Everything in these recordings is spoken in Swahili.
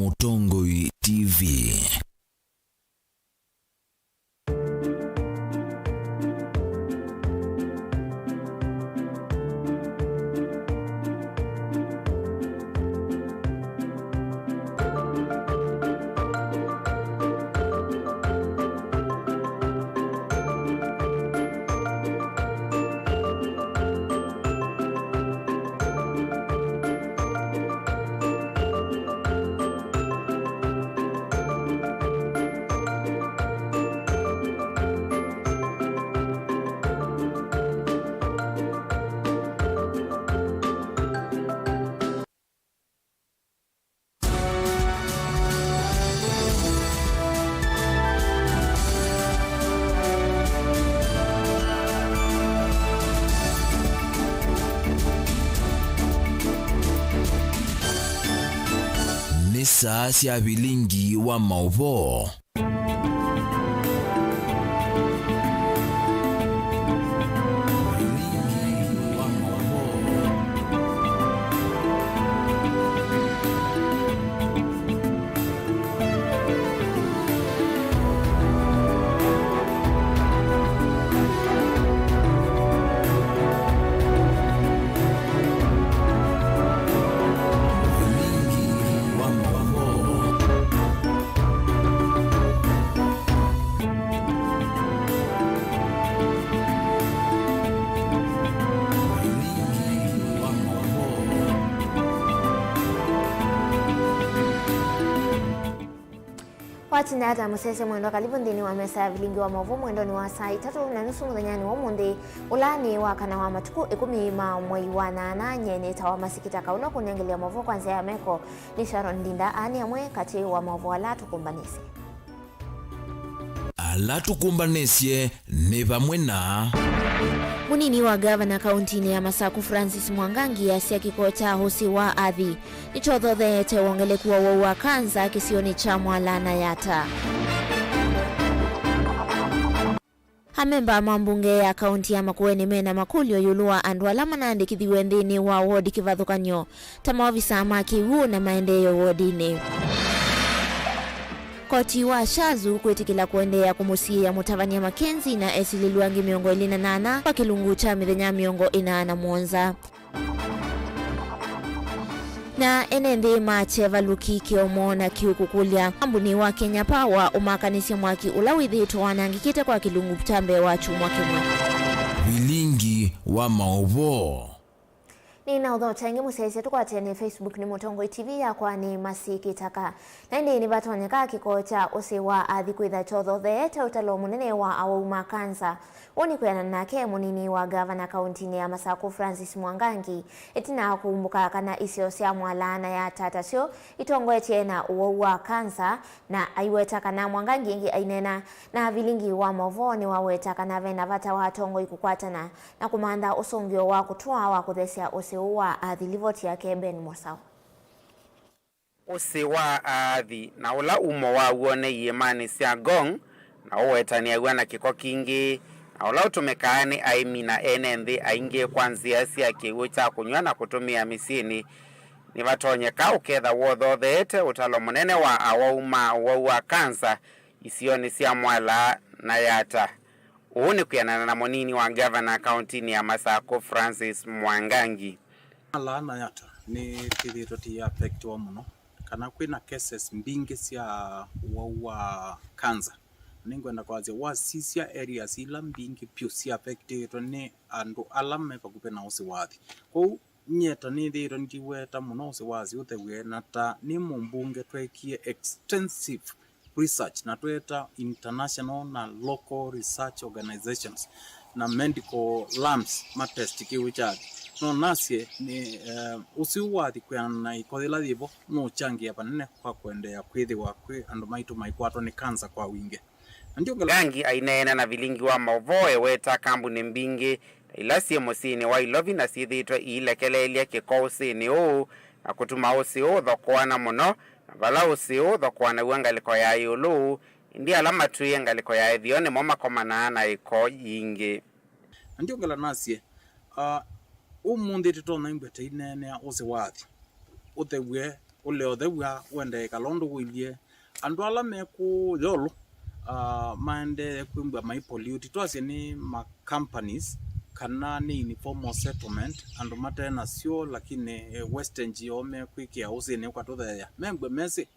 Mutongoi TV. Saa cia Vilingi wa Mauvoo. Watinata musese mwendo karibu ndini wa mesa ya Vilingi wa Mauvoo mwendo ni wa saa 3:30 muthenya wa mundi ulani wa kana wa matuku 10 mwei wa 8 nyene tawa masikitaka uno kunengelea Mauvoo kwanza ya meko ni Sharon Ndinda ani amwe kati wa Mauvoo ala tukumbanisi. Ala tukumbanesie ne bamwe na Munini wa gavana kaunti ya Masaku Francis Mwangangi asia kikocha hosi wa adhi nichodhothe te wongele kuwa wa kanza kisioni cha Mwalana yata. Hamemba mambunge ya kaunti ya Makueni mena makulio yulua andwala manandi kithiwendini wa wodi kivathukanyo tamawavisa makiwu na maendeyo wodini. Koti wa Shazu kwetikila kuendea kumusia Mutavania Makenzi na Esili Luangi miongo 28 kwa kilungu cha mithenya miongo 41 na enende macheva lukike omona kiukukulia ambuni wa Kenya Power umakanisi mwaki ulawithitwa wanangikite kwa kilungu tambe wa chumwa kimwe. Vilingi wa Mauvoo. Nina udho changi musese tukwate ni Facebook ni Mutongoi TV ya kwa ni KITAKA. Na ndi ni batonyeka kikocha ose wa adhi kwitha chodho the utalo munene wa awauma kansa. Oni kuyana nake munini wa gavana kaunti ya Masaku Francis Mwangangi. Etina kumbuka kana isio sia Mwalana ya tatasio itongoe chena uwa kansa na aiweta kana Mwangangi ingi ainena na Vilingi wa Mauvoo ni waweta kana vena vata wa tongoi kukwatana na kumanda usongio wa kutua wa kuthesia ose wa adhi livoti yake Ben Mosao. Ose wa adhi na ula umo wa uone yemani sia gong na uwetani ya uwana kiko kingi na ula utumekaani aimi na enende aingie kwanzia sia kiucha kunywa na kutumia misini ni vatonyeka uketha wotho theete utalo munene wa awauma wa kansa isioni sia Mwala na yata. Uuni kuyanana na monini wa gavana kaunti ya Masaku Francis Mwangangi. Mwala na yata ni tithiroti ya affect wa muno kana kwina cases mbingi cia wa cancer ningwenda kwazia wasisia areas ila mbingi pio cia affected ni andu alame pakupe na usiwathi ko nyeta ni thiro ndiweta muno usiwathi utewe na ta ni mumbunge twekie extensive research na tweta international na local research organizations na medical labs matest kiwichadi no nasie ni usiwathi kwana ikothela thivo no changia panene kwa kuendea kwithi wa kwi andu maitu maikwato ni kansa kwa wingi. Ndio Gangi ainena na Vilingi wa Mauvoo eweta kambuni mbingi ilasie musini wa ilovi na sithitwe ilekelelia kikousini uu na kutuma usi uu thokwana muno na vala usi uu thokwana uangaliko ya iulu indi alama tuye ngaliko ya ethione moma komana na iko yingi. Ndio ngala nasie umundi titona imbete inene usiwathi utewe ule othe wende kalondo wilie andu ala meku yolo mande kwimba mai pollute twase ni ma companies kana ni informal settlement andu matena sio lakini western geome kwikia usene kwa totheya mengwe mesi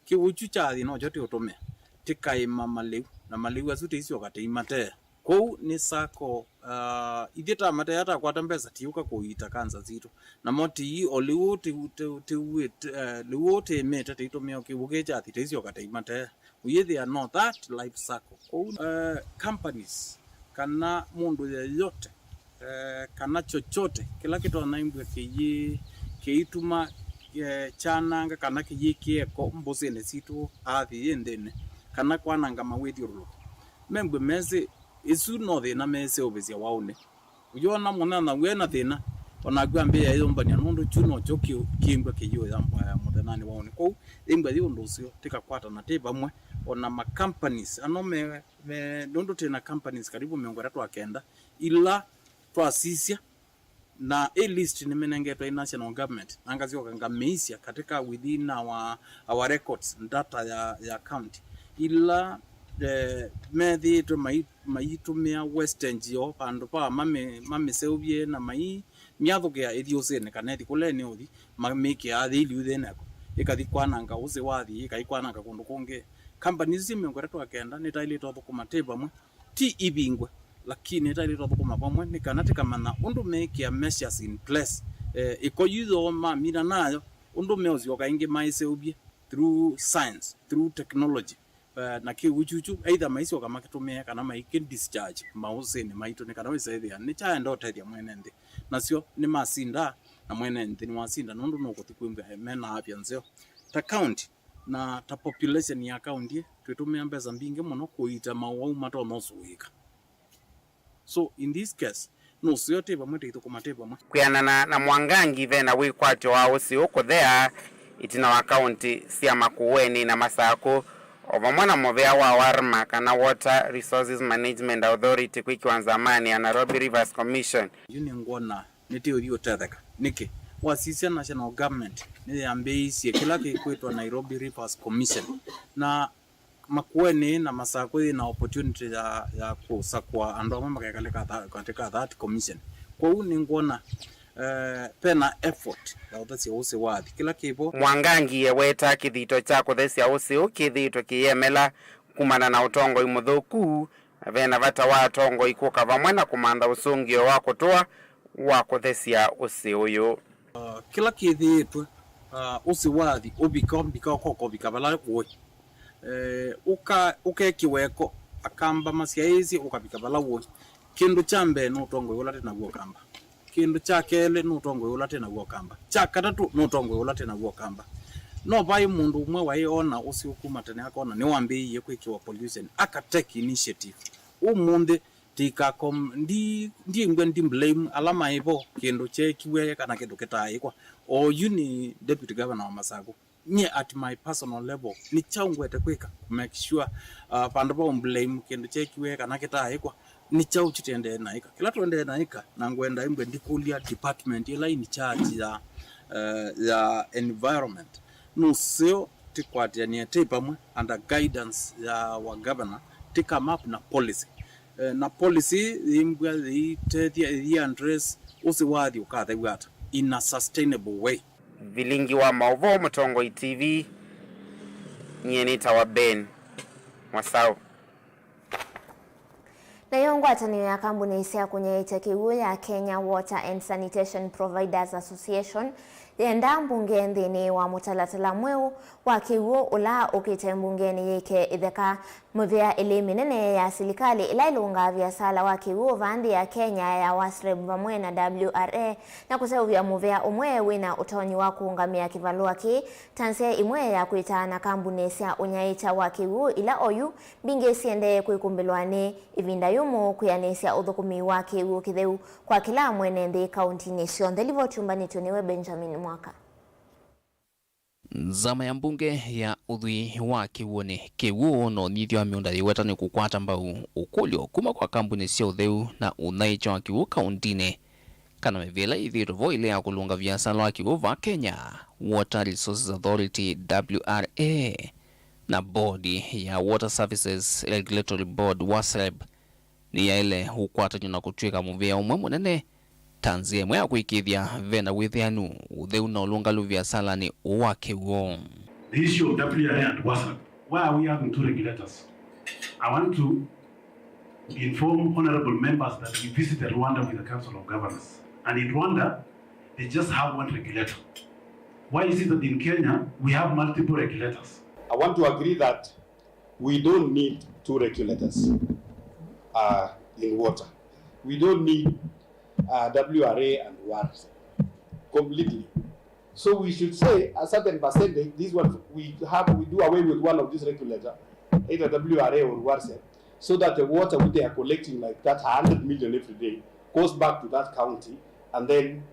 kiuchu chathi no jote utome tikaima maliu na maliu azute isio kate imate kou ni sako idita mate hata kwata mbesa tiuka kuita kanza zito na moti oliwote liwote meta titomeo kibuke chathi tisio kate imate they are not that life cycle kou companies kana mundu yote kana chochote kila kitu anaimbwe kiituma chananga kana kiyikieko mbosene situ athi yendene kana kwananga mawethiurulo mengwe mezi isu no thina mese obesia waune uyona munana wena thina ona gwambe ya yombania nundu chuno chokio kimbwe kiyo ya muthenani waune kou imbwe thio nducio tikakwata na tibamwe ona ma companies anome nundu tena companies karibu 39 ila twasisia na list nimenengetwa national government nangazio kangameisia katika within our records data ya county ila methi to maitumia western geo pandu pa mame seubie na mai miathukia ethiosene kanethi kulene uthi mamike athili uthenako ikathi kwananga uze wathi ikaikwananga kundu kungi companies imengweretwa kenda nitailitwa thukuma tibamwe ti ibingwe lakini nitailitwa thukuma pamwe nikanatika mana undu mekia measures in place ikoyitho mamira nayo undu meozio kaingi maiseubie through science through technology na kiuchuchu either maisio kama kitumia kana maiki discharge mauseni maitu ni kana wesethia ni cha ndo tethia mwenende nasio ni masinda na mwenende ni wasinda nundu no kutikwimba mena afya nzeo ta county na ta population ya county twitumia mbeza mbingi muno kuita mawau mato no suika so in this case no siote ba mwete itukumateba mwa kuyana na mwangangi thena wikwatyo wao si uko there itina wa county sia makuweni na masako ovamwana movea wa warma kana Water Resources Management Authority kwikiwanza amani ya Nairobi Rivers Commission yuni ngona nitio dio tetheka niki wasisia national government ni ambeisi kila kikwetwa Nairobi Rivers Commission na makueni na masako na opportunity ya kusakwa ando mamakaleka katika that commission kwa uni ngona pena effort ya utasi use wathi kila kipo mwangangi yeweta kithito chako thesi ya use ukithito kiyemela kumana na utongo imuthuku vena vata wa tongo ikuka vamwena kumanda usungio wako toa wako thesi ya use uyu kila kithito use wathi ubika koko bikabala kuwe ukekiweko akamba masiaizi ukabika bala wo kindu chambe no tongo yola tena go kamba kindu chakele no tongo yola tena go kamba chakatatu no tongo yola tena go kamba no bai mundu umwe waiona usi ukumata ne akona ni wambiye kwikiwa pollution akatake initiative umunde tikakom ndi ngwe ndi blame alama ibo kindu chekiwe kana kindu kitaikwa o uni deputy governor wa Masako nye at my personal level ni chaungwete kwika make sure pandu ba blame kindu chekiwe kana kitaikwa ni chau chitende naika kila tuende naika na ngwenda imbe ndikulia department ila in charge ya environment no sio tikwatia ni tepamwe under guidance ya wa governor tika map na policy na policy imbwa the address usiwadhi ukathe wata in a sustainable way. Vilingi wa Mauvoo Mutongo TV nyenita wa Ben Mwasau na yongwatanio ya kambuni isia kwenye itekiwu ya Kenya Water and Sanitation Providers Association yenda mbunge nthini wa mutalatala mweu wa kiwu ula ukite mbungeni yike itheka muvia ili minene ya silikali ila ilunga vya sala wa kiwu vandi ya Kenya ya wasreb vamwe na WRA na kuseuvya muvia umwe wina utonyi wa kuungamia kivalua ki tanse imwe ya kuita na kambuni isia unyaita wa kiwu ila oyu binge siende kuikumbilwani ivinda yumu kuyanesia uthukumi wa kiwu kitheu kwa kila mwene nthi kaunti nisio ndelivo chumbani tuniwe Benjamin Mwaka. Zama ya mbunge ya uthui wa kiwone kiwu no nithio wa miunda iweta ni kukwata mbau ukulio kuma kwa kambuni cia utheu na unaicha wa kiwu kauntine kana mevela ithiro vo ile ya kulunga viasala wa kiwu va Kenya Water Resources Authority WRA na bodi ya Water Services Regulatory Board WASREB ni ya ile hukwatanywa na kutwika muvia umwe munene tanzie mwe ya kuikithia vena withianu utheu na ulungalu vya salani uwake uo. The issue of WRA and WASREB, why are we having two regulators? I want to inform honorable members that we visited Rwanda with the Council of Governors, and in Rwanda they just have one regulator. Why is it that in Kenya we have multiple regulators? I want to agree that we don't need two regulators in water. We don't need WRA and WARS completely. So we should say a certain percentage, this one we do away with one of these regulators, either WRA or WARS, so that the water which they are collecting like that 100 million every day goes back to that county, and then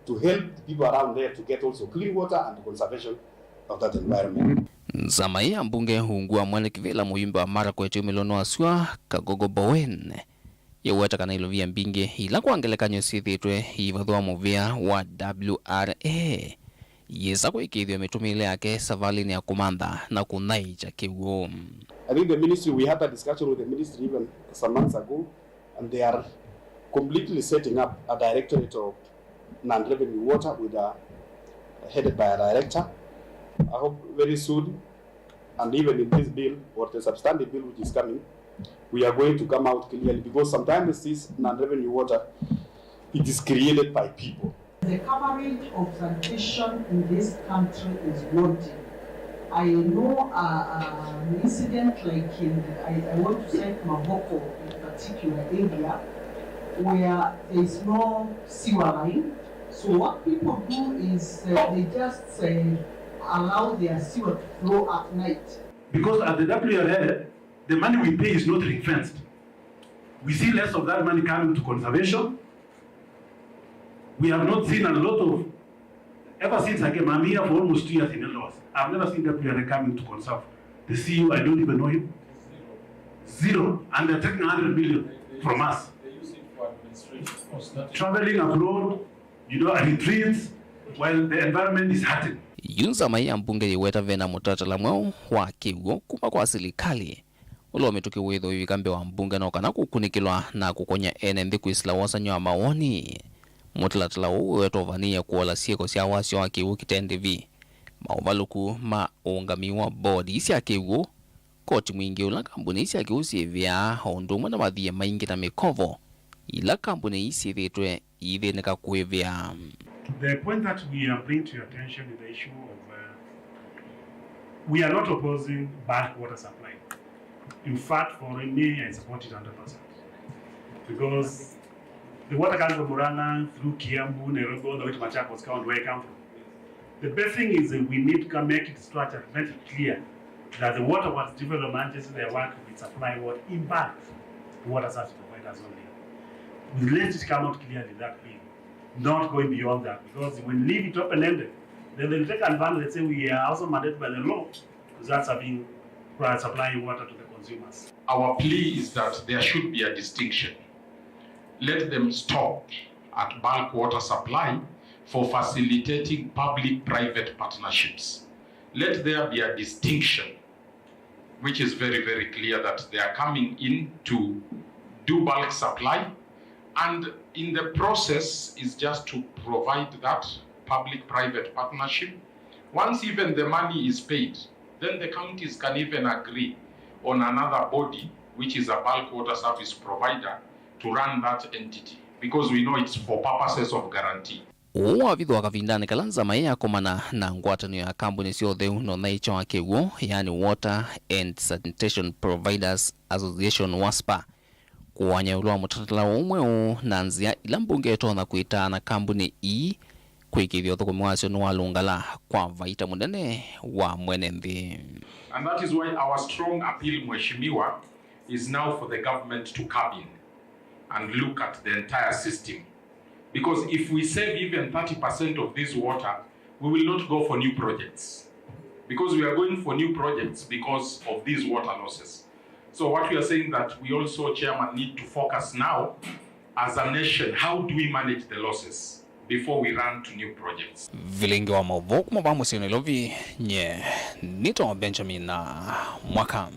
to help the people around there to get also clean water and the conservation of that environment. Zamai ya mbunge huungua mwene kivila muimba wa mara kwa etu milono asua Kagogo Bowen ya uweta kana ilovia mbinge ila kuangeleka nyosithitwe hivadhua muvia wa WRA yesa kwa ikithio metumile yake savalini ya kumanda na kunaicha kiuo. I think the ministry, we had a discussion with the ministry even some months ago, and they are completely setting up a directorate of non-revenue water with headed by a director. I hope very soon, and even in this bill or the substantive bill which is coming, we are going to come out clearly, because sometimes this non-revenue water, it is created by people. The coverage of sanitation in this country is wanting. I know an incident like I want to cite Mauvoo in particular area where there is no sewer line. So what people do is they just allow their sewer to flow at night. Because at the WRA, the money we pay is not ring-fenced. We see less of that money coming to conservation. We have not seen a lot of, ever since I came, I'm here for almost 2 years in Eldoret. I've never seen WRA coming to conserve. The CEO, I don't even know him. Zero. And they're taking 100 million from us. They use it for administration. Traveling abroad, retreats, while the environment is hurting. Yunza maya mbunge yeweta vena mutatala mwao wa kiugo kuma kwa silikali. Ulo wametuki wedo yukambe wa mbunge na wakana kukunikilwa na kukonya NND kuisla wasanyo wa maoni. Mutilatala uweto vania kuwala sieko siya wasio wa kiugo kitende vi. Mauvaluku maungamiwa bodi isi ya kiugo. Koti mwingi ula kampuni isi ya kiugo sievya ondumwa na madhia maingi na mikovo. Ila kampuni isi vitwe ive nika kuevya. The point that we are bringing to your attention is the issue of we are not opposing bulk water supply. In fact, for me, I support it 100%. Because the water comes from Murang'a through Kiambu, Nairobi, all the way to Machakos, where I come from. The best thing is that we need to make it structured, make it clear that the water was development is their work with supply water in bulk to water service providers only. We let it come out clearly that way. Not going beyond that, because when we leave it open-ended, then they'll take advantage and say we are also mandated by the law to start supplying water to the consumers. Our plea is that there should be a distinction. Let them stop at bulk water supply for facilitating public-private partnerships. Let there be a distinction, which is very, very clear that they are coming in to do bulk supply, and in the process is just to provide that public-private partnership. Once even the money is paid, then the counties can even agree on another body, which is a bulk water service provider, to run that entity, because we know it's for purposes of guarantee. Uwa vidu wakavindane kalanza maya kumana na ngwatano ya kampuni sio dheu no naicho wake uo, yani Water and Sanitation Providers Association WASPA. Kuwanya ulua mutatala umweo na nzia ila mbunge tona kuita na kampuni ii kuikithio thoko mwasio nuwa lungala kwa vaita mundane wa mwenenthi. And that is why our strong appeal, Mheshimiwa, is now for the government to come in and look at the entire system. Because if we save even 30% of this water, we will not go for new projects. Because we are going for new projects because of these water losses. So what we are saying that we also, Chairman, need to focus now as a nation, how do we manage the losses? before we run to new projects. Vilingi wa Mauvoo kumaba musino ilovi nye nito Benjamin na mwaka.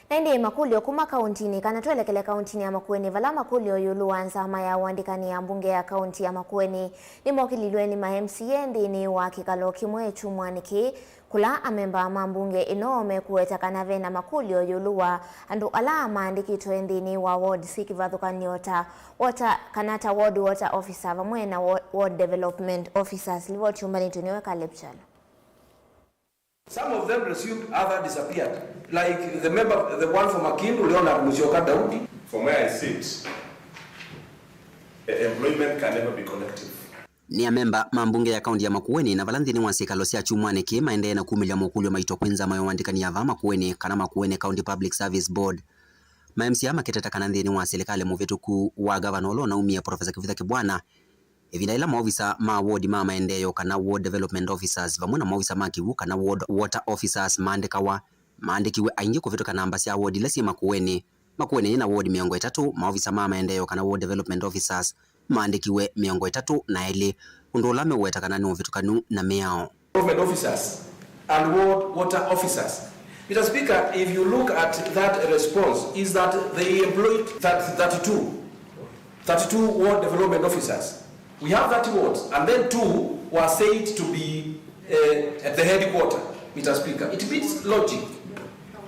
Naindi makulio kuma kauntini kana tuelekele kauntini ya Makueni vala makulio yuluanza maya uandikani ya mbunge ya kaunti ya Makueni ni mokililweni ma MCA ndini wa kikalo kimwe chumwaniki kula amemba mambunge inome kuweta kanave na makulio yuluwa andu ala maandikitwe ndini wa ward sikivathukaniota water kanata ward water officer vamwe na ward development officers livo chumbani tuniweka lepchalo. Some of them resumed, others disappeared. Like the member, the one from Akindu, Leonard Musyoka Daudi. From where I sit, employment can never be collective. Ni amemba mambunge ya kaunti ya Makueni na valandhini wansikalo sia chumwane ki maendee na kumilia mokulio maito kwenza mayo wandikani ya va Makueni kana Makueni County Public Service Board. Ma-MCA maketeta kanandhini wansilikale muvetuku wa gavanolo na umia Profesa Kivitha Kibwana. Evina ila maofisa ma ward ma maendeyo kana ward development officers vamuna maofisa ma kiwu kana ward water officers maandikiwe aingi kuvitoka namba sia ward lesi Makueni na ward miongo 3 maofisa ma maendeyo kana ward development officers maandikiwe miongo 3 na ili undolame weta kana ni uvitukanu na meao Government officers and ward water officers. Mr. Speaker, if you look at that response, is that they employed 32 ward development officers. We have 30 wards, and then 2 were said to be at the headquarters, Mr. Speaker. It beats logic.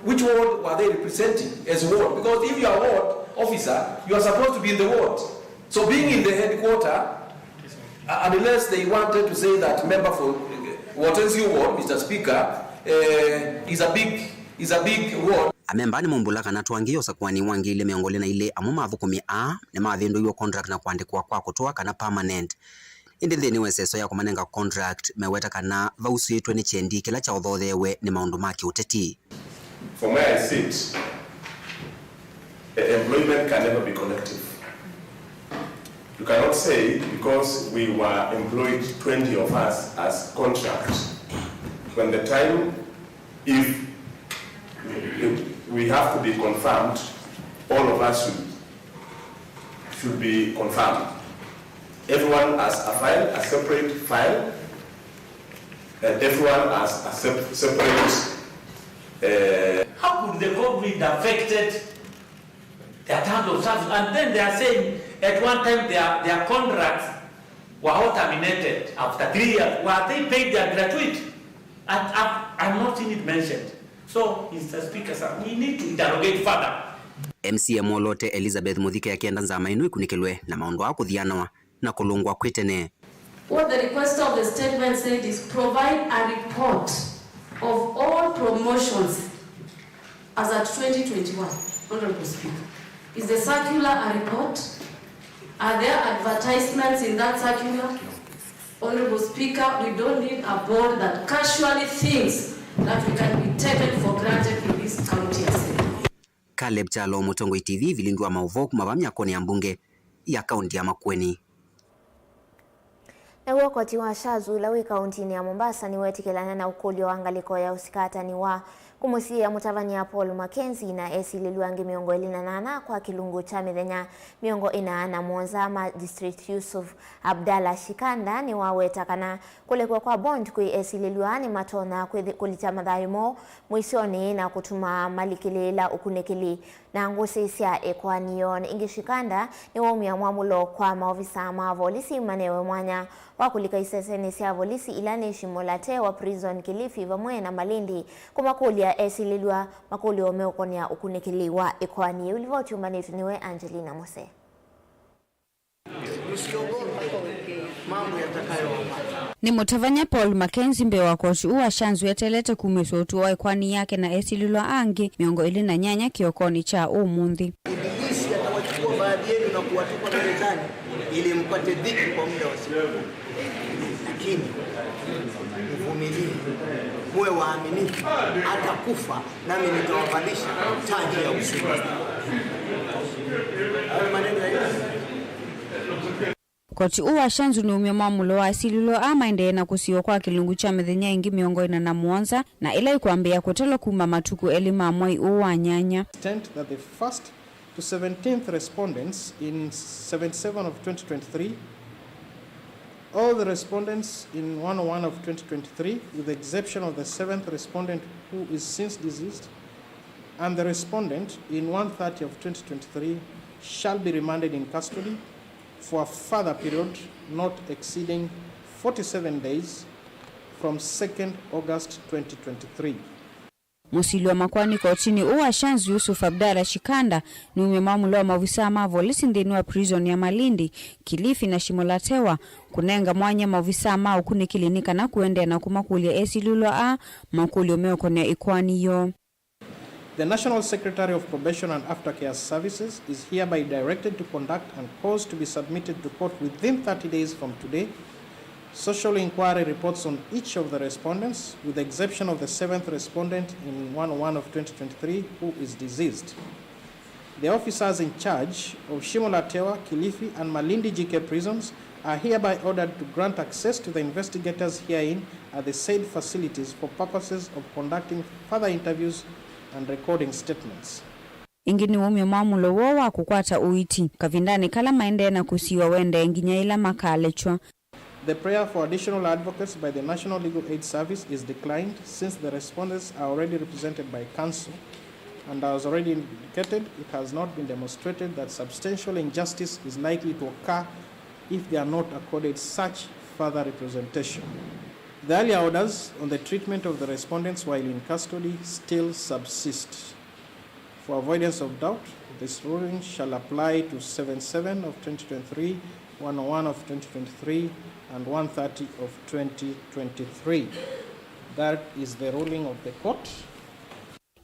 Which ward were they representing as ward? Because if you are a ward officer, you are supposed to be in the ward. So being in the headquarters, unless they wanted to say that member for Watensi ward, Mr. Speaker, is a big ward. Amemba ni mumbula kana tuangio sakwani wangile miongole na ile amuma avukumi ne maavendo yo contract na kuandikwa kwa kutoa kana permanent indi thini weseso ya kumanenga contract meweta kana vausitwe ni chendi kila cha uthothewe ni maundu maki uteti. From where I sit, employment can never be collective. You cannot say because we were employed 20 of us as contract when the time if we have to be confirmed, all of us should be confirmed. Everyone has a file, a separate file, and everyone has a separate. How could the COVID affected their terms of service? And then they are saying at one time their contracts were all terminated after 3 years. Were they paid their gratuity? I've not seen it mentioned. So, Mr. Speaker, sir, we need to interrogate further. MCA Molote Elizabeth Muthike yakienda nzama inu ikunikelwe na maondo wa kuthianwa na kulungwa kwitene. What the request of the statement said is provide a report of all promotions as at 2021. Honorable Speaker, is the circular a report? Are there advertisements in that circular? Honorable Speaker, we don't need a board that casually thinks that we can be taken for granted in this county assembly. Caleb Chalo, Mutongo TV, Vilingi wa Mauvoo kumavamya koni ya mbunge ya kaunti ya Makueni. Na wakati wa shazu lawi kauntini ya Mombasa ni wetikilana na ukolio angaliko ya usikata ni wa kumusia mutavania Paul Mackenzie na esili luangi miongo elina nana kwa kilungu cha mithenya miongo ina mwonza Magistrate Yusuf Abdalla Shikanda ni wawetakana kulekwa kwa bond kui esili luani matona kulita madhaimo mwishoni na kutuma malikilela ukunekili na ngusi sia ekwanion ingishikanda ni waumia mwamulo kwa maofisa mavolisi manewe mwanya wakulika iseseni sia volisi ilani shimolate wa prison Kilifi vamwe na Malindi kumakuli ya esililwa makuli omeokonia ukunekiliwa ekwani ulivo chumbani tuniwe Angelina Mose. Ni mutavanya Paul Mackenzie mbe wa koti uwa shanzu yetelete kumisotu wa ekwani yake na esililwa angi miongo ili na nyanya kiokoni cha umundi. Ibilisi atawachukua baadhi yenu na kuwatupa gerezani ili mpate dhiki kwa muda wa siku. Lakini mvumilie, muwe waaminifu, hata kufa nami nitawavalisha taji ya ushindi. Hayo maneno ya Yesu. Koti uwa shanzu ni umemamulo wa asililo ama ende na kusiwa kwa kilungu cha mithenya ingi miongo ina na muonza na ila ikuambia kutelo kuma matuku elima mwai uwa nyanya. That the first to 17th respondents in 77 of 2023, all the respondents in 101 of 2023, with the exception of the 7th respondent who is since deceased, and the respondent in 130 of 2023 shall be remanded in custody for a further period not exceeding 47 days from 2nd August 2023. Musili wa makwani kotini uwa Shanzu Yusuf Abdara Shikanda ni umemamulo wa mavisa Mauvoo lisindeni wa prison ya Malindi, Kilifi na Shimolatewa kunenga mwanya mavisa Mauvoo kuni kilinika na kuende na kumakulia esilulo a makuli omeko ni ikwani yo. The National Secretary of Probation and Aftercare Services is hereby directed to conduct and cause to be submitted to court within 30 days from today social inquiry reports on each of the respondents, with the exception of the 7th respondent in 101 of 2023 who is deceased. The officers in charge of Shimolatewa, Kilifi and Malindi GK prisons are hereby ordered to grant access to the investigators herein at the said facilities for purposes of conducting further interviews and recording statements. Ingini umemamulo wa kukwata uiti kavindani kala maende na kusiwa wende nginya ila makalechwa. The prayer for additional advocates by the National Legal Aid Service is declined since the respondents are already represented by counsel, and as already indicated, it has not been demonstrated that substantial injustice is likely to occur if they are not accorded such further representation. The earlier orders on the treatment of the respondents while in custody still subsist. For avoidance of doubt, this ruling shall apply to 77 of 2023, 101 of 2023, and 130 of 2023. That is the ruling of the court.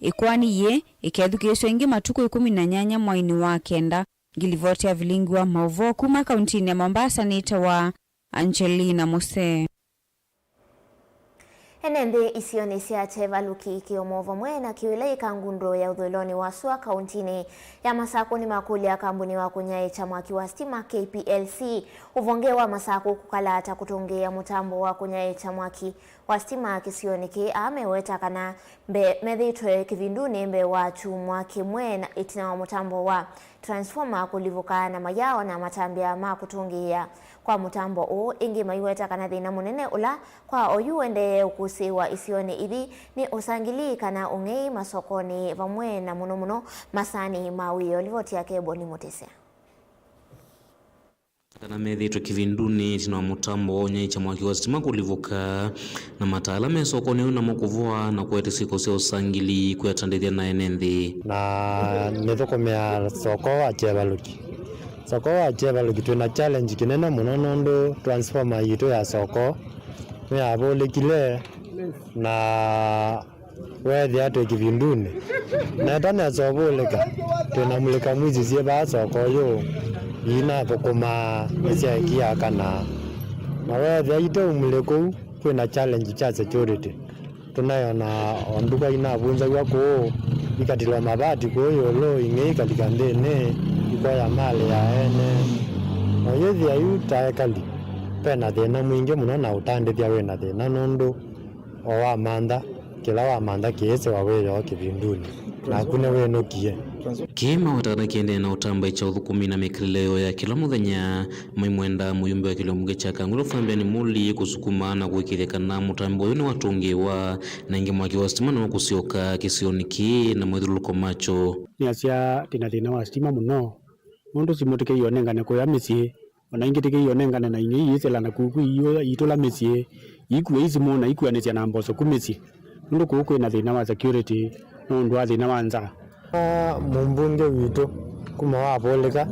Ikwani ye ikethukisho ingi matuko 18 mwaini wa kenda ngilivote ya Vilingi wa Mauvoo kuma kauntini ya Mombasa nita wa Angelina Mose. Enende isioni sia chevaluki ikiomovo mwena kiwile ikangundo ya udholoni wa sua kauntini ya Masako ni makuli ya kambuni wa kunyae chamwaki wa stima KPLC uvongewa Masako kukalata kutongea mutambo wa kunyae chamwaki wa stima kisioni ki ameweta kana medhitwe kivinduni mbe wa chumwaki mwena itina wa mutambo wa transformer kulivuka na mayao na matambia makutongea kwa mutambo o ingi maiweta kana thina munene ula kwa oyuende ukusiwa isione ithi ni usangili kana ungei masokoni vamwe na muno masani mawiyo livoti yake Boni Mutesea. Kana methitwe kivinduni tino mutambo nyai cha mwaki wa stima kulivuka na matala mesokoni na mukuvua na kwete siko sio usangili kuyatandithia na enenthi na nithukumia soko wa chevaluki. Soko wa chevaluki tuna challenge kinene muno nondu transformer yitu ya soko ni abolikile na wethi atu kivinduni na tana soboleka tunamulika mwizi sie ba soko yo ina thukuma cia kia kana na wethi ito umuliko kwina challenge cha security tunayo na onduka ina bunza yako ikatilwa mabati koyo lo inge katika ndene ikoya mali ya ene oyethi ayu taekali pena thina mwingi muno na utandithia wina thina nundu owa manda kila wa manda kiese wa weyo kivinduni na kuna wenukie kima watana kiende na utamba icha uthukumi na mikileo ya kila muthenya maimwenda muyumbe wa kilomuge cha kangulo fambia ni muli kusukuma na kuikitheka na mutambo uyu ni watungiwa na ingi mwaki wa stima na kusioka kisioni ki na mwithuluko macho ni asia thina wa stima muno mundu simutike yonengane ko ya misie ona ingitike yonengane na inyi yisela na kuku iyo itula misie ikuwe izimo na ikuanisia na mboso kumisi mundu kuku ina thina wa security nundu wa thina wa nzara mumbunge witu kuma waboleka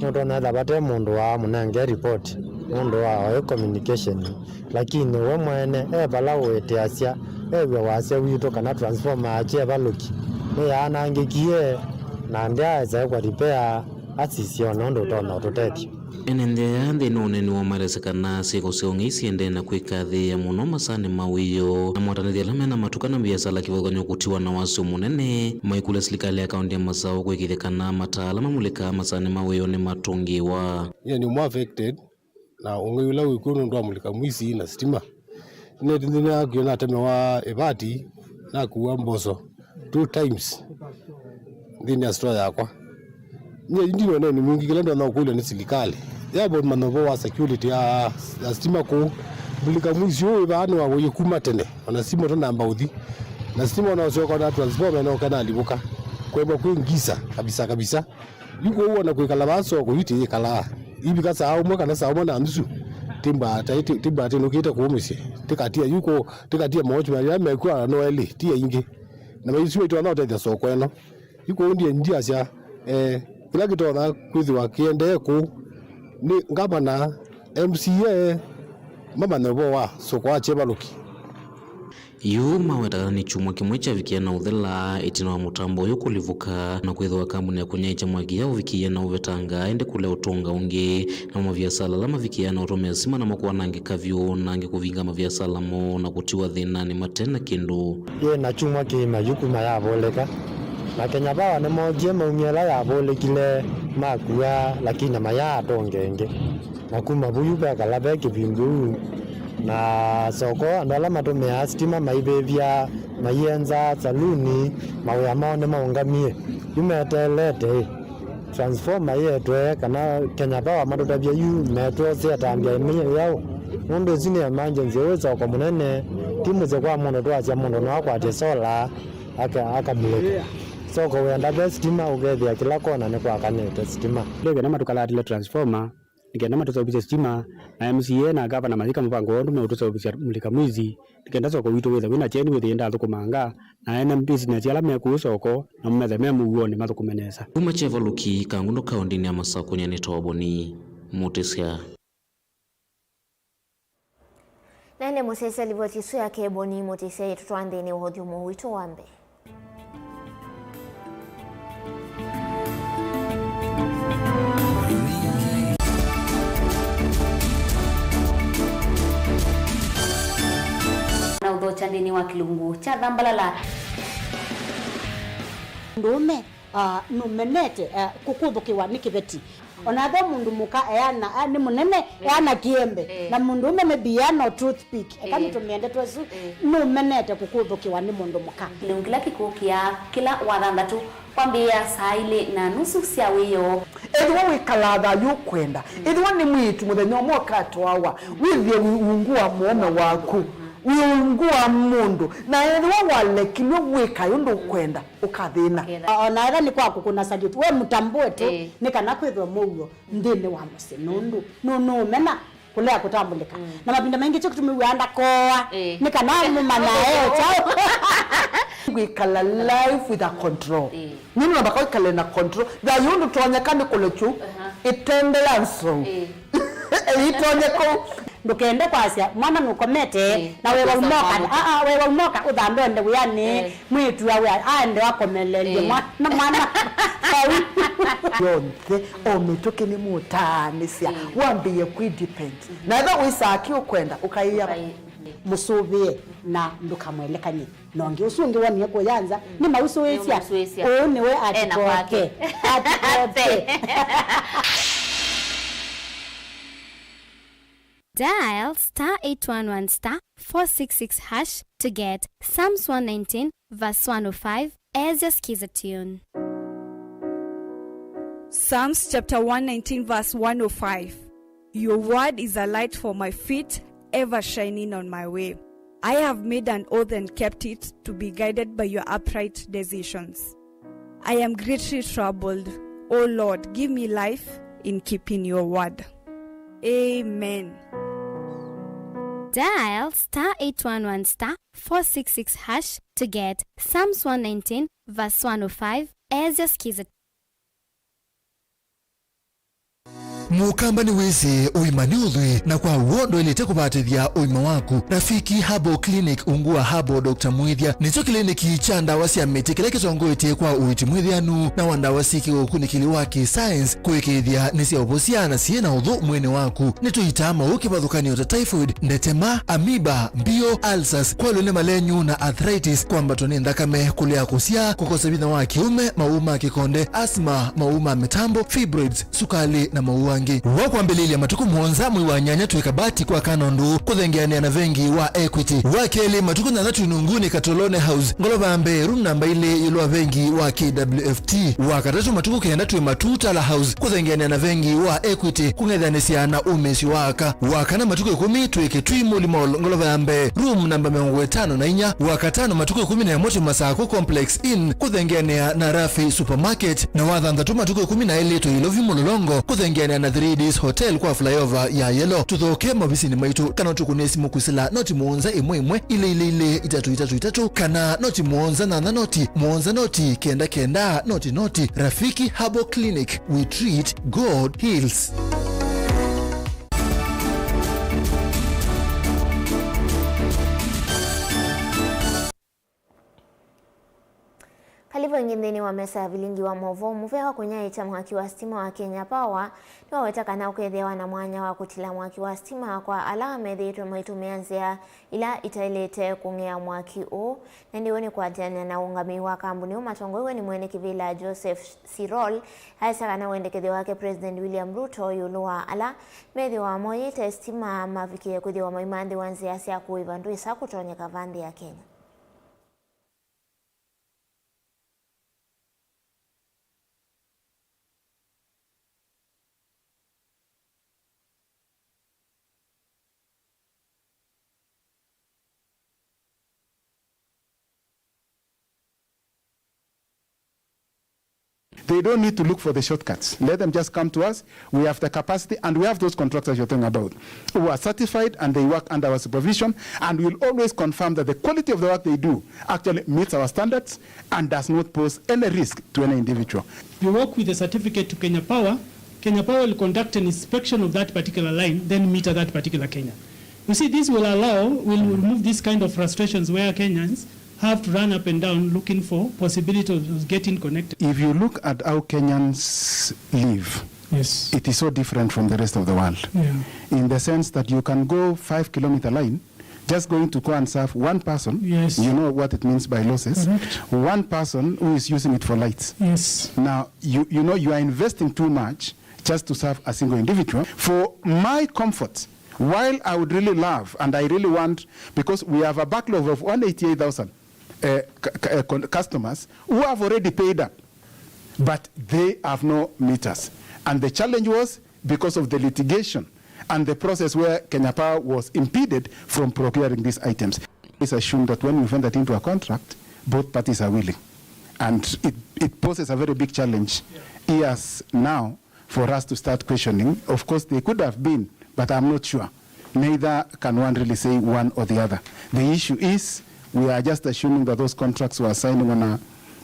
notona thabate mundu wa munange report mundu wa communication lakini we mwene bala wete asia ewe wase witu kana transformer ache baluki ni yanangikie na ndia za kwa repair asisio nondo tona utoteti enende ande none ni wamaresekana siko siongi isiende na kwikathi ya muno masani mawiyo na mwatanithia lamena matukana biasala kivoganyo kutiwa na wasu munene maikule serikali ya kaunti ya Masao kwikithekana matala mamulika masani mawiyo ni matungiwa ni more affected na ungeyula wikunu ndo amulika mwisi na stima nethina akiona teme wa ebati na kuwa mboso 2 times ndini ya store yakwa ndino nene mungi kile ndo nakulia ni serikali yabo manovo wa security ya stima ko bulika mwizi wewe bana wa yekuma tene ona simo to namba udhi na stima na sio kwa transformer na kana alibuka kwa hivyo kuingiza kabisa yuko huwa na kuikala baso ko yiti kala ibi kasa au mwaka na sawa na amsu timba tino kita kuumisi tikatia yuko tikatia mocho ya mekwa no eli tia ingi na mayisiwe to na tete so kweno yuko ndie njia cia kila kitu na kwithwa kiende ku ni ngabana MCA mama nebo wa sokwa chebaluki yuma wetagana ni chumwa kimwe cha vikia na uthela itina wa mutambo yuko livuka na kwithwa kambuni ya kunyaicha mwagia uvikia na uvetanga ende kule utonga ungi na maviasala lama vikia na utomea sima na makuwa nange kavyo nange kuvinga maviasala mo na kutiwa dhina ni matena kindu ye na chumwa kima yuku mayaboleka na Kenya bawa ni moje maumiela yabolekile makuwa lakini maya atongenge na kuma buyu beka labe kipingu na soko andala matumia stima maibevya mayenza saluni mawya maone maungamie yumetelete transformer yetwe kana Kenya Power matotavya yu metro setambia imenye yao mundu zini emergency weza kwa munene timu ze kwa mundu twacha mundu na kwa sola aka buleka soko wenda stima ugethia kila kona ni kwa kanete stima lege na matukalatile transformer nikenda matusobisa stima na MCA na gavana mazika mpango wondu me utusobisa mulika mwizi nikenda soko witu wetha wina cheni wetenda thukumanga na ena business yala meku soko na mmethe memuone mathukumenesa kuma chevaluki kangundo kaundini ya Masako nyane toboni mutesya nene musese livoti ya keboni mutese tutwandeni uhodhi umuwitu wambe na udho chandini wa kilungu cha dhambalala ndume numenete kukubukiwa nikibeti onathe mundu muka eyana ni munene eyana kiembe na mundu ume mebiano toothpick kama tumiende twazu numenete kukubukiwa ni mundu muka kila kikukia kila wathandatu kwambia saile na nusu cia wiyo edwa wikalatha yukwenda edwa ni mwitu muthenya umwe katwawa withie ungua muome waku wiungua mundu na edwa walekilwe wika yundu kwenda ukathina ona era ni kwaku kuna salute we mutambue tu nikana kwithwa mugo ndine wa musenundu no mena kulea kutambulika na mapinda mengi cyo kutumiwanda koa nikana mumana chao wikala life with a control nini nabaka wikala na control da yundu twanyakane kulechu itendelanso itonyeko ndukende kwasia mwana nukomete na wewe umoka udhambe ende uyani mwitu wa wewe aende wakomelele mwana yonke ometoke ni mutanisia wambiye kwidepend na eba wisaki ukwenda ukaiya musubie na ndukamwelekanye nonge usungi wani yako yanza ni mauso wesia ni we atikoke Dial *811*466# to get Psalms 119 verse 105 as your skiza tune. Psalms chapter 119 verse 105. Your word is a light for my feet, ever shining on my way. I have made an oath and kept it to be guided by your upright decisions. I am greatly troubled. O Lord, give me life in keeping your word. Amen. Dial *811*466# to get Psalms 119 verse 105 as your skiza. Mukambani weze uimani udhui na kwa uondo ilete kubatithia uima waku. Rafiki Habo Clinic ungua Habo Dr. Mwithia nicho kliniki cha ndawa cia miti kile kitongoitie kwa uiti mwithianu na wandawa siki ukunikili waki science kuikithia ni cia obusiana ciena udhu mwene waku nituitama ukibathukanio ta typhoid, ndetema, amiba, mbio, ulcers, kwalune malenyu na arthritis, kwambato ni ndakame, kulea kusia, kukosa bidha wa kiume, mauma kikonde, asma, mauma mitambo, fibroids, sukali na maua mangi wakwambelilia matuku muonza mwi wa nyanya tuikabati kwa kanondu kuthengeania na vengi wa Equity wakeli matuku na natu inunguni Katolone House ngolobambe room namba ile yulwa vengi wa KWFT wakatatu matuku kenda tuwe matuta la house kuthengeania na vengi wa Equity kungethanesia na umesi waka wakana matuku 10 tuike tui Mall ngolobambe room namba 54 wakatano matuku 10 ya moto Masako Complex Inn kuthengeania na Rafi Supermarket na wathanthatu matuku 12 tu Ilovi Mulolongo kuthengeania na 3Ds Hotel kwa flyover ya Yellow tuthoke mabisini maitu kana tukunesi mukusila noti muonza imwe ile itatu kana noti muonza na noti kenda noti Rafiki Herbal Clinic, we treat, God heals. Kalivo ingindeni wa mesa ya Vilingi wa Mauvoo muvea kunyai cha mwaki wa stima wa Kenya Power ni wawetaka na ukethewa na mwanya wa kutila mwaki wa stima kwa alame dhitu maitumianzia ila itailete kungea mwaki u na ndiwoni kwa jana na ungami wa kambuni umatongo ni mwene kivila Joseph Sirol haisaka na uendekezi wake President William Ruto yuluwa ala medhi wa moyite stima mavikie kuthi wa maimandi wanzia siya kuivandu isa kutonye kavandi ya Kenya. They don't need to look for the shortcuts. Let them just come to us. We have the capacity, and we have those contractors you're talking about who are certified and they work under our supervision, and we'll always confirm that the quality of the work they do actually meets our standards and does not pose any risk to any individual. You work with a certificate to Kenya Power. Kenya Power will conduct an inspection of that particular line, then meter that particular Kenya. You see, this will remove this kind of frustrations where Kenyans have to run up and down looking for possibility of getting connected. If you look at how Kenyans live, yes, it is so different from the rest of the world. Yeah. In the sense that you can go 5-kilometer line, just going to go and serve one person. Yes. You know what it means by losses. Correct. One person who is using it for lights. Yes. Now, you know you are investing too much just to serve a single individual. For my comfort, while I would really love and I really want, because we have a backlog of 188,000 customers who have already paid up, but they have no meters. And the challenge was because of the litigation and the process where Kenya Power was impeded from procuring these items. It's assumed that when we turn that into a contract, both parties are willing. And it poses a very big challenge years now for us to start questioning. Of course, they could have been, but I'm not sure. Neither can one really say one or the other. The issue is we are just assuming that those contracts were signed on a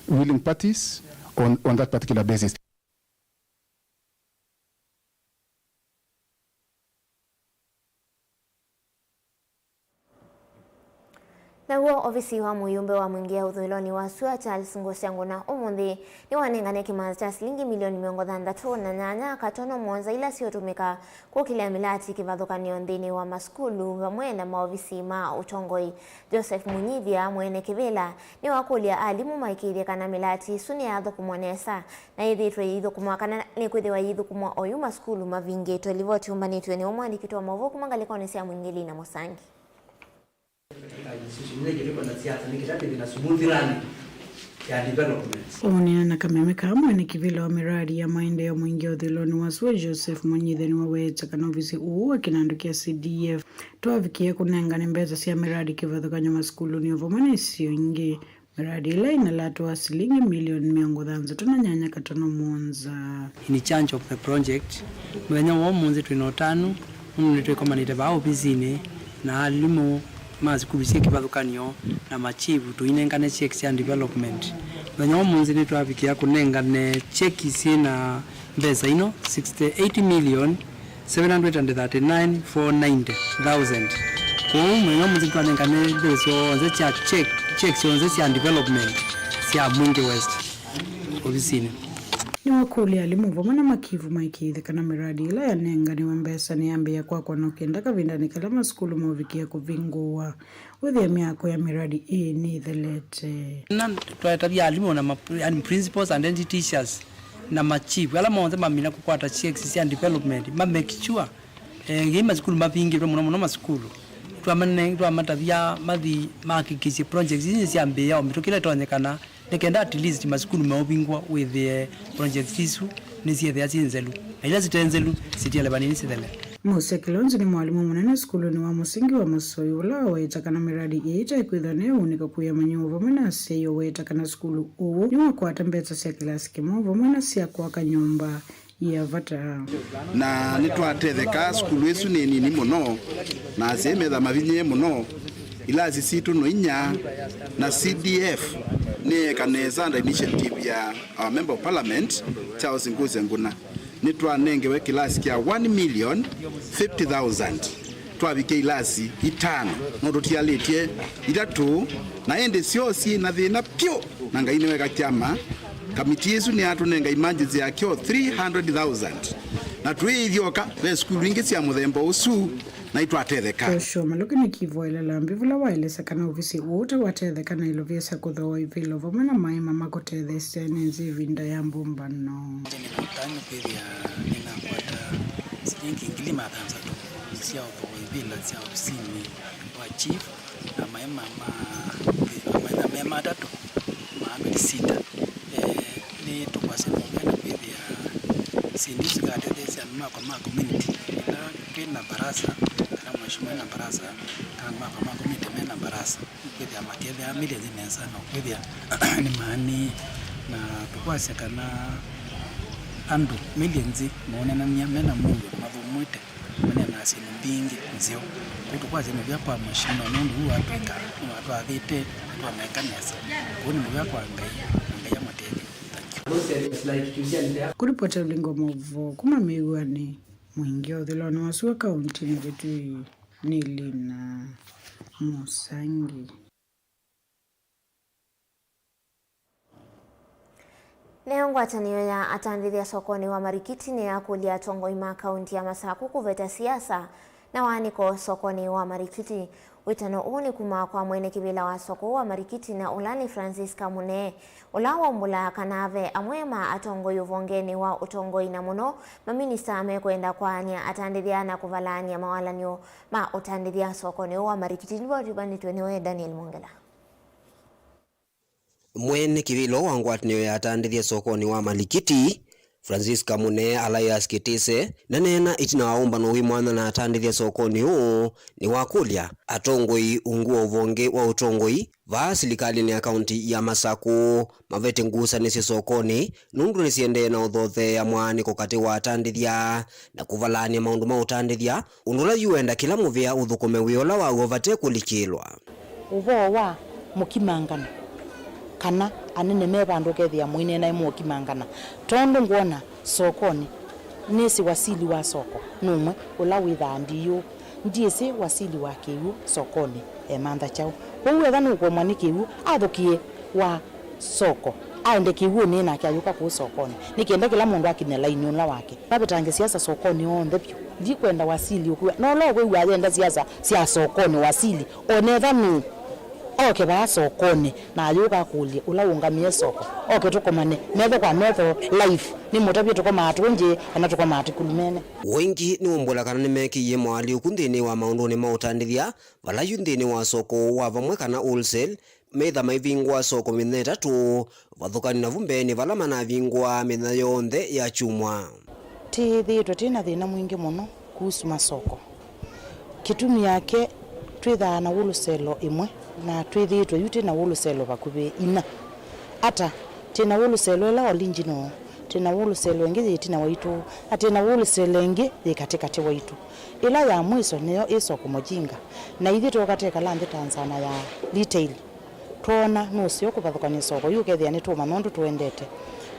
willing parties on that particular basis. Naguo ofisi wa muyumbe wa mwingia uthuloni wa Sua Charles Ngosyango na umuthi ni wanengane kimanza cha shilingi milioni 138 katono mwanza ila siotumika kukilia milati kivathukanio nthini wa maskulu vamwe na maofisi ma utongoi. Joseph Munyithia mwene kivila ni wakulia alimu maikirie kana milati suni ya thukumwanesa na ithitwe yithukumwa kana ni kwithiwa yithukumwa oyu maskulu mavingetwe livoti umbanitwe ni omwandikitwa Mauvoo kumangalikone cia Mwingili na Musangi. Onena na kameme kamwe ni kivila wa miradi ya maendeleo mwingi uthiloni wa Sua Joseph Munyithia ni waweta kana ofisi uu akinandukia CDF twavikia kunengane mbeza cia miradi kivathukanyo maskulu ni ovamwe isio ingi miradi ila inalatwa shilingi milioni 138 katono mwanza. In charge of the project mwenya wa munzi twinotanu munitwe komanite ba ofisini na alimu mazikubisie kivathukanio na machivu tuinengane checks and development. Mwenya wa munzi ni twavikia kunengane checks na mbeza ino 68,739,490,000. Kwa mwenya wa munzi twanengane bezo onze cha checks onze cia development cia Mwingi West ofisini. Ni wakuli alimu vamwe na makivu maikithi kana miradi ila ya nengane wa mbesa ni ambia kwa nokenda kavindani kala maskulu mavikia kuvingua uthia miako ya miradi ni ithelete. Na twatabia alimu na principals and then teachers na machivu ala monze mamina kukwata CX and development make sure ngima skulu mapingi muno maskulu twamatavia mathi makikisi projects izi ciambe yao mitukile tonyekana nikenda at least maskulu maubingwa with the projects isu nisiethea cinzelu na ila zitenzelu sitielebanini sithele. Musa Kilonzo ni mwalimu munene skuluni wa musingi wa Masoi ula wawetakana miradi iita ikwithane unika kuya manyuva mwana seyo wetakana skulu uu ni wakwata mbetsa cia kilasi kimovo mwana cia kwaka nyumba ya vata na nitwatetheka skulu isu ni nini muno na zemetha mavinye muno ilasi situ no inya na CDF ni kaneza and initiative ya our member of parliament Charles Nguze Nguna nitwanengewe kilasi kia 1,050,000 twabike ilasi itano nondo tialetie itatu na ende siosi na thina pyo na ngai niwe gakyama kamiti yesu ni atunenga emergency yakyo 300,000 na twithioka we skulu ingi cia muthemba usu na itwatetheka osho malukini kivoela lambi vula waelesa kana ofisi wote watetheka na ilovesa kuthoa ivilo vamana maima makotethesya nenzi vinda ya mbumbano tani pia ninakwata silingi ngilima tanza tu sia kwa ivila sia ofisini wa chief na maima tatu maambi sita ni tukwasema na pia sindisi gatethesya kwa community na kina barasa kama mheshimiwa na barasa kama community mena barasa kwa makete ya milioni nesa na kwa ni maani na tukwasya kana andu milioni muone na mena mungu mavumwite mene na asini mbingi nzio tukwasya mvya kwa mheshimiwa nundu huu Afrika watu avite watu wamekanesa kuni mvya kwa ngai ya matete. Kuripota ulingo Mauvoo kuma miwani mwingi uthiloni wasu wa kaunti ni vitu nili na Musangi. Leo ngwatanio ya atandithia sokoni wa Marikiti ni ya kulia tongo ima kaunti ya Masaku kuveta siasa na waniko sokoni wa Marikiti. Witano uni kuma kwa mwene kibila wa soko wa Marikiti na ulani Francis Kamune. Ulawa mbula kanave amwema atongo yuvongeni wa utongo inamuno. Maminista amekwenda kwa ania atandithia na kuvalania mawalanyo ma utandithia sokoni wa Marikiti. Niwa ribani tuwenewe Daniel Mongela. Mwene kibilo wangwatanio ya atandithia sokoni wa Marikiti Francis Kamune Alias Kitise nanena itina waumba no wimwana na atandithia sokoni huu ni wakulia atongoi unguo uvonge wa utongoi va silikali ni akaunti ya Masaku mavete ngusa nisi sokoni nundu nisiende na uthothe ya mwani kokati wa atandithia na kuvalania maundu ma utandithia undula yuenda kila muvia uthukume wiola wa uovate kulikilwa uvo wa mukimangana kana anene mebandu kethia mwine na imu kimangana tondu ngwona sokoni nisi wasili wa soko numwe ula withandiyo ndiisi wasili wa kiu sokoni mantha chao kwa thanu kwa mwani kiu athukie wa soko aende kiu ni na kyayuka ku sokoni nikienda kila mundu akine line ula wake babetange siasa sokoni onthe pyo ndikwenda wasili ukwe no lo we agenda siasa sia sokoni wasili onetha nu oke ba sokoni na yuka kulia ula ungamie soko oke tukomane metho kwa metho life ni mutabye tukoma atunje na tukoma atikulumene wengi ni umbula kana ni meki ye mwali ukundini wa maundu ni mautandithia vala yundini wa soko wa vamwe kana wholesale metha maivingwa soko mineta tu vathukani na vumbeni vala manavingwa mitha yonthe ya chumwa tithitwe tina thina mwingi muno kuhusu masoko kitumi yake twithaa na wholesale imwe na twithitwe yuti na wholesale bakuve ina ata tina wholesale la olinjino tina wholesale ngi tina waitu atina wholesale ngi katikati waitu ila ya mwiso niyo isoko mojinga na ithitwe kateka landi Tanzania ya retail tona nusio kuvathukania soko yukethia ni tuma nondu tuendete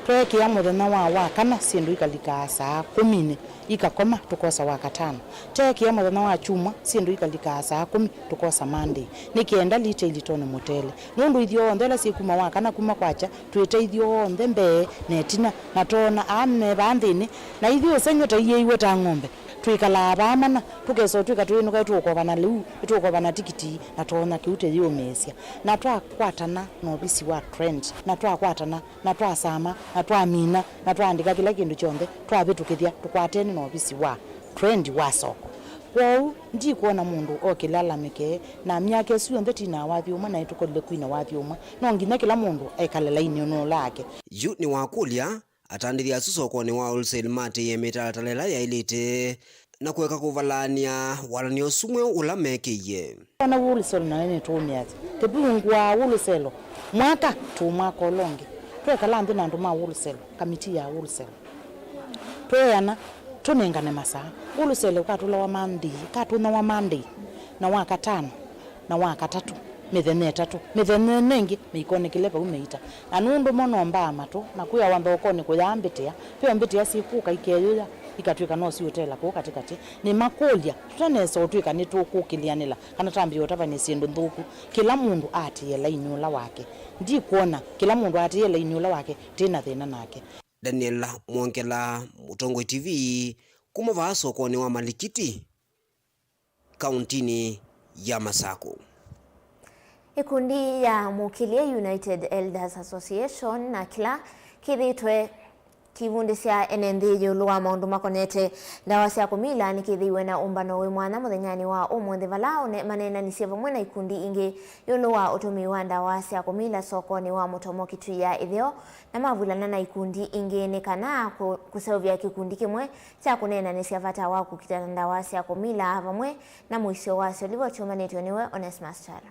twekia muthenya wa kana sindu ikalika saa 10 ikakoma tukosa wakatano tekia muthenya wa chuma sindu ikalika saa 10 tukosa Monday nikienda retail tone motele nundu ithio ndela sikuma wa kana kuma kwacha twite ithio ndembe netina na tona ame bandini na ithio senyota yeiwe ta ng'ombe twikala abamana tukeso twikatwinuka tukobana liu tukobana tikiti na tuona kiute yo mesia na twakwatana no bisi wa trend na twakwatana na twasama na twamina na twandika kila kindu chonde twabitukithia tukwatene no bisi wa trend wa soko kwao ndi kuona mundu okilalamike na myake suyo ndeti na wathiuma na itukolile kwina wathiuma no nginya kila mundu ekalela inyo lake yu ni wakulia atandithia sokoni wa wholesale mati yemitalela ya ilite na kuweka kuvalania walanio sumwe ulamekiye na wholesale na nene tumiazi tebungwa wholesale mwaka tu mwaka olongi twekala ndi na nduma wholesale kamiti ya wholesale tweyana tunengane masaa wholesale katula wa mandi katuna wa mandi na waka tano na waka tatu mithene tatu mithene nengi mikone kilepa umeita anundu mono mbama tu na kuya wamba okoni kuyambitia pio mbitia sikuka ikeyoya ikatwika no si hotela ko katikati ni makolia tutanesa utwika ni tukukilianila kana tambi otava ni sindu nthuku kila mundu atiyela inyula wake ndi kuona kila mundu atiyela inyula wake tina thina nake. Daniel Mwongela, Mutongo TV, kumava sokoni wa Malikiti, kauntini ya Masako. Ikundi ya Mukilia United Elders Association na kila kithitwe kivundi cia enenthi yulu wa maundu makonete ndawa cia kumila ni kithiwe na umbano wi mwana muthenyani wa umuthi vala manena ni cia vamwe na ikundi ingi yulu wa utumi wa ndawa cia kumila sokoni wa Mutomo Kitui ya ithio na mavulana na ikundi ingi ni kana kuseuvya kikundi kimwe cha kunena ni cia vata wa kukitana ndawa cia kumila vamwe na mwisho wacio livochumanitwe niwe Onesmus Charo.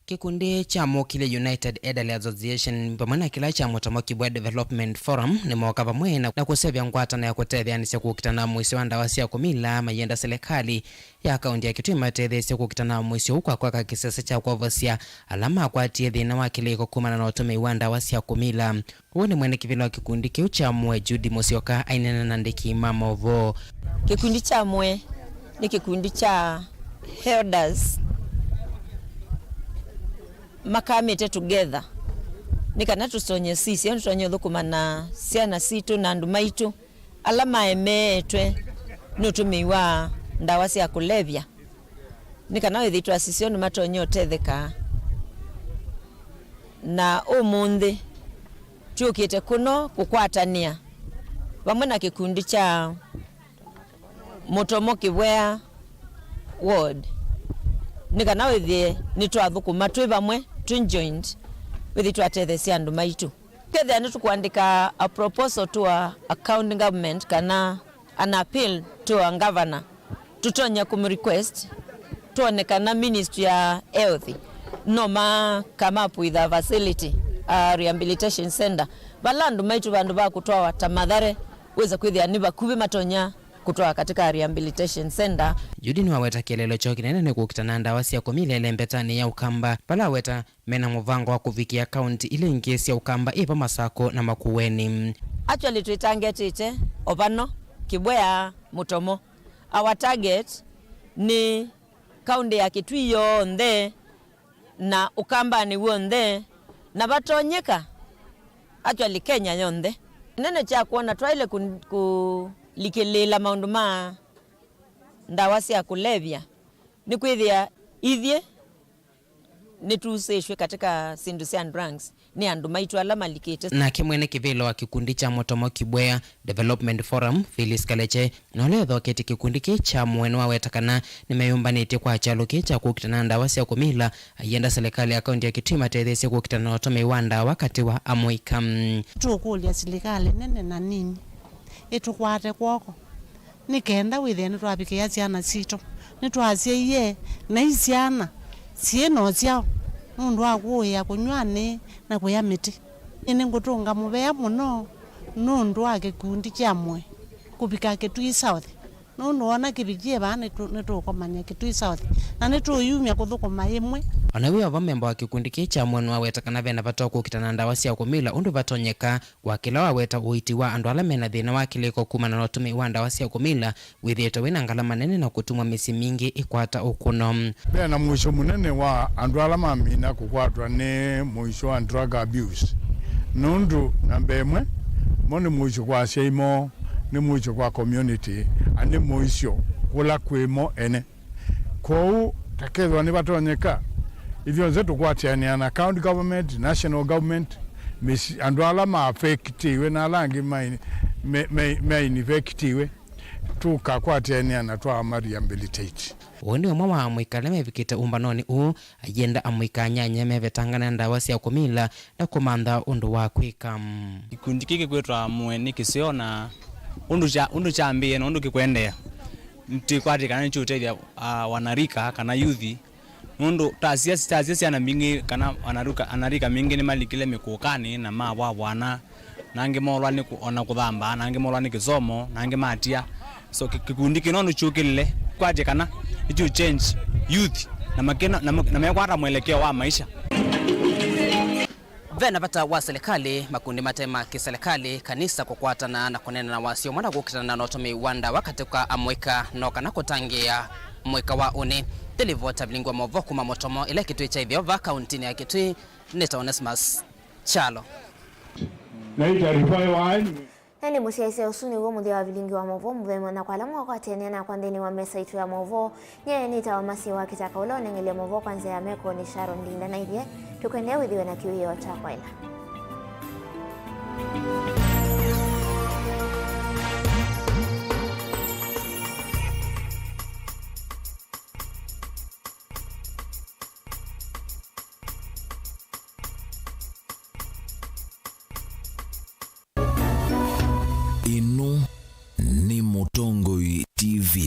Kikundi cha Mukilia United Elders Association pamoja na kila cha Mutomo Kitui Development Forum ni mwaka pamoja na kusevya ngwatana ya kutethia ni kukitana mwisi wa ndawa cia kumila mayenda serikali ya kaunti ya Kitui matethia kukitana mwisi huko kwa kisasa cha kuvosia alama kwa thina wa kiliko kumana na utumi wa ndawa cia kumila. Huo ni mwene kivilo wa kikundi kiu cha Mwe Judy Musioka ainena na ndiki Mauvoo. Kikundi cha Mwe ni kikundi cha elders makamete together nikana tusonye sisi yani tusonye thukumana ciana situ na andu maitu alama emetwe nutumiwa ndawa cia kulevya nikana withitwa sisi onu matonye otetheka na umundi tuokite kuno kukwatania vamwe na kikundi cha Mutomo Kitui ward nikana withie nitwathukuma twi vamwe joined with it athethe cia andu maitu kethe ni tukwandika a proposal to a county government kana an appeal to a governor tutonya kum request tuonekana ministry ya health no ma come up with a facility a rehabilitation center balandu maitu bandu ba kutoa watamadhare weza kwithia ni bakubi matonya kutoa katika rehabilitation center. Judy ni waweta kielelo cho kinene ni kukitana ndawa cia kumila ile mbetani ya Ukamba pala weta mena muvango wa kuvikia county ile ingesi ya Ukamba ipa Masako na Makueni. Actually tuitangetite opano Kibwea Mutomo. Our target ni county ya Kitui yonde na Ukamba ni wonde na batonyeka actually Kenya yonde. Nene cha kuona twaile likilela maundu ma ndawa cia kulevya ni kwithia ithie ni tuseshwe katika sindu cia drugs ni andu maitu ala malikite. Na kimwene kivilo wa kikundi cha Mutomo Kitui Development Forum Phyllis Kaleche na leo thoketi kikundi cha mwenu wa wetakana nimeyumbanite kwa chalo cha kukitana ndawa cia kumila ayenda serikali ya kaunti ya Kitui matethese kukitana na utumi wa ndawa wakati wa amoikam tukulia serikali nene na nini itukwate kwoko nikenda witheni twabikia ciana cito nitwacie ye na isiana cieno ciao nundu akuya kunywane na kuya miti ini ngutunga mubea muno nundu wa gikundi kia Mwe kubika Kitui South nundu ona kibikie bana nitukomania Kitui South na nituyumia kuthukuma imwe. Anawiwa vamemba wa kikundi cha mwenu wa wetakana vena vatoa kukitana ndawa cia kumila undu vatonyeka wa kila wa weta uiti wa andu ala mena thina wa kiliko kumana na utumi wa ndawa cia kumila withieto wina ngalama nene na kutumwa misi mingi ikwata ukuno. Bena mwisho munene wa andu ala mamina kukwatwa ni mwisho wa drug abuse nundu na mbemwe moni mwisho kwa seimo ni mwicho kwa community andi mwisho kula kwimo ene kou takezwa ni batonyeka ivyo nzetu kwatiania na county government, national government andwala ma affectiwe na langi main effectiwe tukakwatiania na twa rehabilitate. Undi umwe wa mwikale mevikite umbanoni agenda amwika nyanya mevetangana ndawa cia kumila na kumantha undu wa kwika ikundi kiki kwetwa mweni kisiona undu chambie na undu kikwendea mti kwati kana chuteithia wanarika kana yuthi undu tasia ciana mingi kana anarika mingi ni malikile mikukani na mawa bwana nange molwa ni ona kuthamba nange molwa ni kisomo nange matia so kikundi kino chukile kwaje kana itu change youth na makena na mekwata mwelekeo wa maisha. Vena bata wa serikali makundi matema kiserikali kanisa kukwatana na kunena na wasio mwana gukitana na otome wanda wakati kwa amweka noka na kutangia mweka wa une delivota Vilingi Mauvoo kuma motomo ile kitu cha hivyo va county ya kitu Neta Onesmus Chalo na itarifa wani Nani musiaise usuni wo muthia wa Vilingi Mauvoo muvema na kwa lamu kwa tene na kwa ndeni wa mesa itu ya Mauvoo nye nita wa masi wa kitaka ulo nengele Mauvoo kwanza ya meko ni Sharon Linda na hivye tukwendea withiwe na kiwio cha kwa ina. Ino ni Mutongoi TV.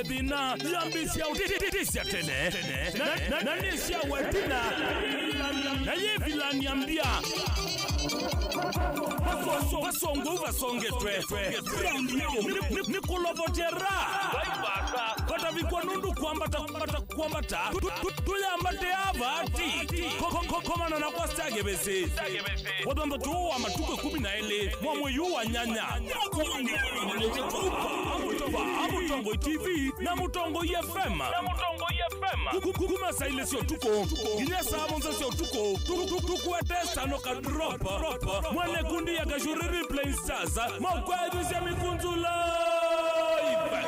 Bina yambisia utisia tene na nisia wetina na yevila niambia Wasongo vasongetwe Nikulobotera Kata vikwa nundu kuambata Tuyambate avati Komana na kwa stage bese Wadamba tuwa matuko 11 Mwamwe yuwa nyanya Mutongoi TV na Mutongoi FM Kumasa ile sio tuko Ginyasa abonza sio tuko Tukuwetesa no ka drop Mwene kundi ya kashuriri playing stars Mwakwezi ya mikunzu live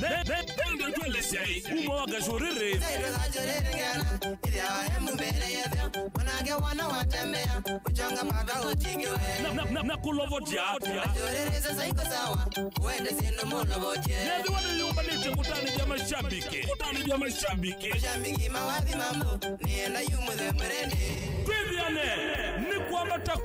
Nende tuele siai Umo wa kashuriri Na kulovotia Nende wale yumba nite kutani ya mashabiki Kutani ya mashabiki Twithiane Ni kuambata